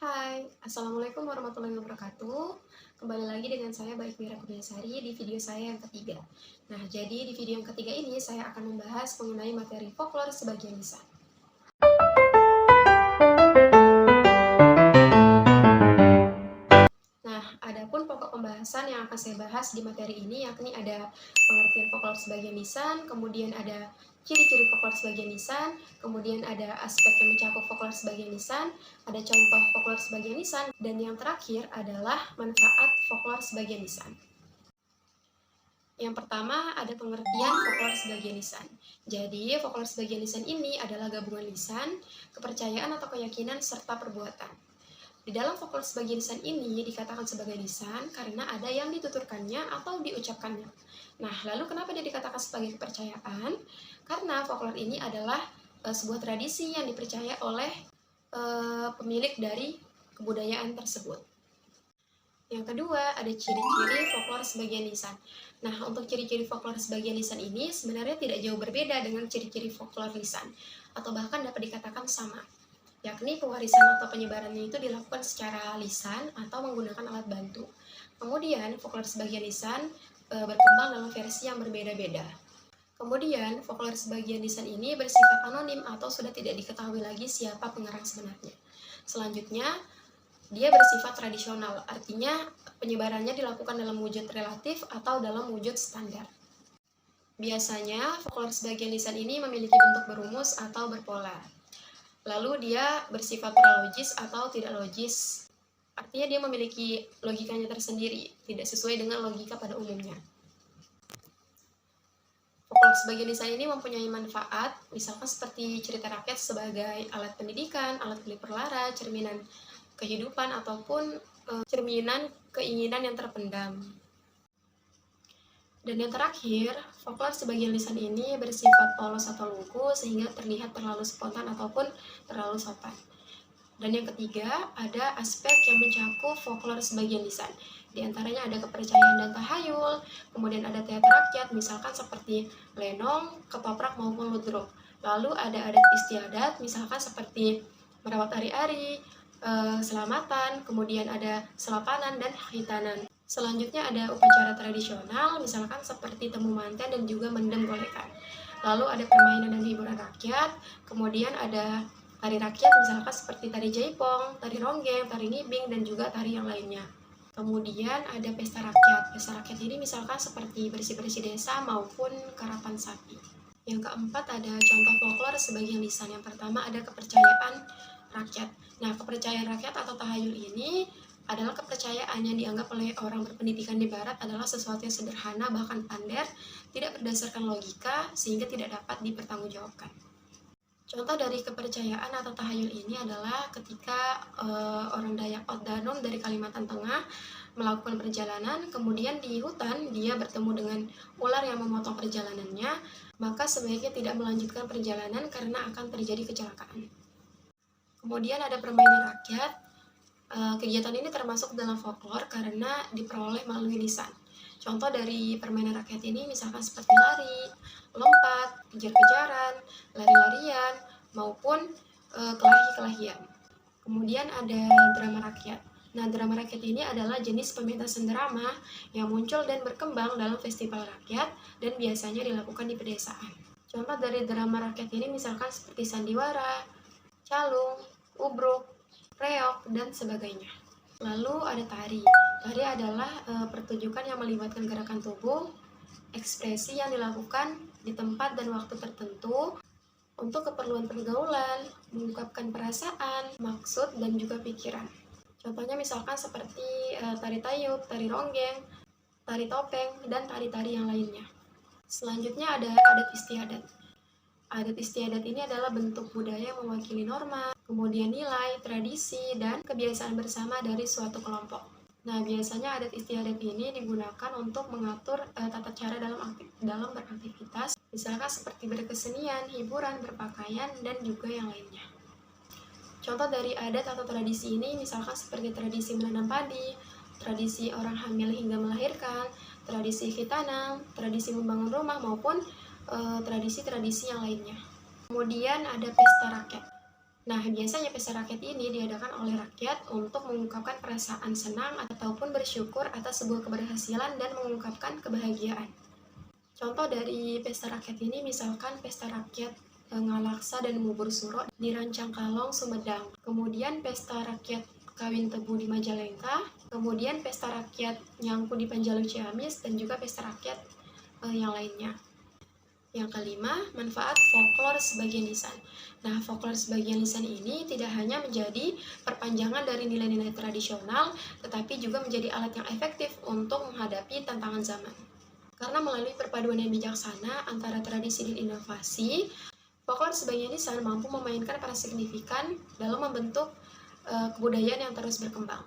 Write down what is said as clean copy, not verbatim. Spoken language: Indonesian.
Hai, Assalamualaikum warahmatullahi wabarakatuh. Kembali lagi dengan saya Baik Mira Kurniasari di video saya yang ketiga. Nah, jadi di video yang ketiga ini saya akan membahas mengenai materi folklore sebagian besar. Nah, adapun pokok pembahasan yang akan saya bahas di materi ini yakni ada pengertian folklore sebagian lisan, kemudian ada ciri-ciri folklore sebagian lisan, kemudian ada aspek yang mencakup folklore sebagian lisan, ada contoh folklore sebagian lisan, dan yang terakhir adalah manfaat folklore sebagian lisan. Yang pertama ada pengertian folklore sebagian lisan. Jadi, folklore sebagian lisan ini adalah gabungan lisan, kepercayaan atau keyakinan, serta perbuatan. Di dalam folklore sebagian lisan ini dikatakan sebagai lisan karena ada yang dituturkannya atau diucapkannya. Nah, lalu kenapa dia dikatakan sebagai kepercayaan? Karena folklore ini adalah sebuah tradisi yang dipercaya oleh pemilik dari kebudayaan tersebut. Yang kedua, ada ciri-ciri folklore sebagian lisan. Nah, untuk ciri-ciri folklore sebagian lisan ini sebenarnya tidak jauh berbeda dengan ciri-ciri folklore lisan, atau bahkan dapat dikatakan sama, yakni pewarisan atau penyebarannya itu dilakukan secara lisan atau menggunakan alat bantu. Kemudian, folklore sebagian lisan berkembang dalam versi yang berbeda-beda. Kemudian, folklore sebagian lisan ini bersifat anonim atau sudah tidak diketahui lagi siapa pengarang sebenarnya. Selanjutnya, dia bersifat tradisional, artinya penyebarannya dilakukan dalam wujud relatif atau dalam wujud standar. Biasanya, folklore sebagian lisan ini memiliki bentuk berumus atau berpola. Lalu dia bersifat pralogis atau tidak logis. Artinya dia memiliki logikanya tersendiri, tidak sesuai dengan logika pada umumnya. Folklore sebagian lisan ini mempunyai manfaat, misalkan seperti cerita rakyat sebagai alat pendidikan, alat pelipur lara, cerminan kehidupan, ataupun cerminan keinginan yang terpendam. Dan yang terakhir, folklore sebagian lisan ini bersifat polos atau lugu sehingga terlihat terlalu spontan ataupun terlalu sopan. Dan yang ketiga, ada aspek yang mencakup folklore sebagian lisan. Di antaranya ada kepercayaan dan tahayul, kemudian ada teater rakyat, misalkan seperti lenong, ketoprak maupun ludruk. Lalu ada adat istiadat, misalkan seperti merawat ari-ari, selamatan, kemudian ada selapanan dan hitanan. Selanjutnya ada upacara tradisional, misalkan seperti temu manten dan juga mendem golekan. Lalu ada permainan dan hiburan rakyat, kemudian ada tari rakyat misalkan seperti tari jaipong, tari ronggeng, tari nibing, dan juga tari yang lainnya. Kemudian ada pesta rakyat. Pesta rakyat ini misalkan seperti bersih-bersih desa maupun karapan sapi. Yang keempat ada contoh folklore sebagian lisan. Yang pertama ada kepercayaan rakyat. Nah, kepercayaan rakyat atau tahayul ini adalah kepercayaan yang dianggap oleh orang berpendidikan di barat adalah sesuatu yang sederhana bahkan pander, tidak berdasarkan logika sehingga tidak dapat dipertanggungjawabkan. Contoh dari kepercayaan atau tahayul ini adalah ketika orang Dayak Oddanom dari Kalimantan Tengah melakukan perjalanan, kemudian di hutan dia bertemu dengan ular yang memotong perjalanannya, maka sebaiknya tidak melanjutkan perjalanan karena akan terjadi kecelakaan. Kemudian ada permainan rakyat. Kegiatan ini termasuk dalam folklore karena diperoleh melalui lisan. Contoh dari permainan rakyat ini misalkan seperti lari, lompat, kejar-kejaran, lari-larian, maupun kelahi-kelahian. Kemudian ada drama rakyat. Nah, drama rakyat ini adalah jenis pementasan drama yang muncul dan berkembang dalam festival rakyat dan biasanya dilakukan di pedesaan. Contoh dari drama rakyat ini misalkan seperti sandiwara, calung, ubruk, reok, dan sebagainya. Lalu ada tari. Tari adalah pertunjukan yang melibatkan gerakan tubuh, ekspresi yang dilakukan di tempat dan waktu tertentu untuk keperluan pergaulan, mengungkapkan perasaan, maksud, dan juga pikiran. Contohnya misalkan seperti tari tayub, tari ronggeng, tari topeng, dan tari-tari yang lainnya. Selanjutnya ada adat istiadat. Adat istiadat ini adalah bentuk budaya yang mewakili norma, kemudian nilai, tradisi, dan kebiasaan bersama dari suatu kelompok. Nah, biasanya adat istiadat ini digunakan untuk mengatur tata cara dalam beraktivitas, misalkan seperti berkesenian, hiburan, berpakaian, dan juga yang lainnya. Contoh dari adat atau tradisi ini misalkan seperti tradisi menanam padi, tradisi orang hamil hingga melahirkan, tradisi khitanam, tradisi membangun rumah, maupun tradisi-tradisi yang lainnya. Kemudian ada pesta rakyat. Nah, biasanya pesta rakyat ini diadakan oleh rakyat untuk mengungkapkan perasaan senang ataupun bersyukur atas sebuah keberhasilan dan mengungkapkan kebahagiaan. Contoh dari pesta rakyat ini misalkan pesta rakyat Ngalaksa dan Ngubur Suro di Rancangkalong, Sumedang. Kemudian pesta rakyat Kawin Tebu di Majalengka, kemudian pesta rakyat Nyangku di Panjalu Ciamis, dan juga pesta rakyat yang lainnya. Yang kelima, manfaat folklore sebagian lisan. Nah, folklore sebagian lisan ini tidak hanya menjadi perpanjangan dari nilai-nilai tradisional, tetapi juga menjadi alat yang efektif untuk menghadapi tantangan zaman. Karena melalui perpaduan yang bijaksana antara tradisi dan inovasi, folklore sebagian lisan mampu memainkan peran signifikan dalam membentuk kebudayaan yang terus berkembang.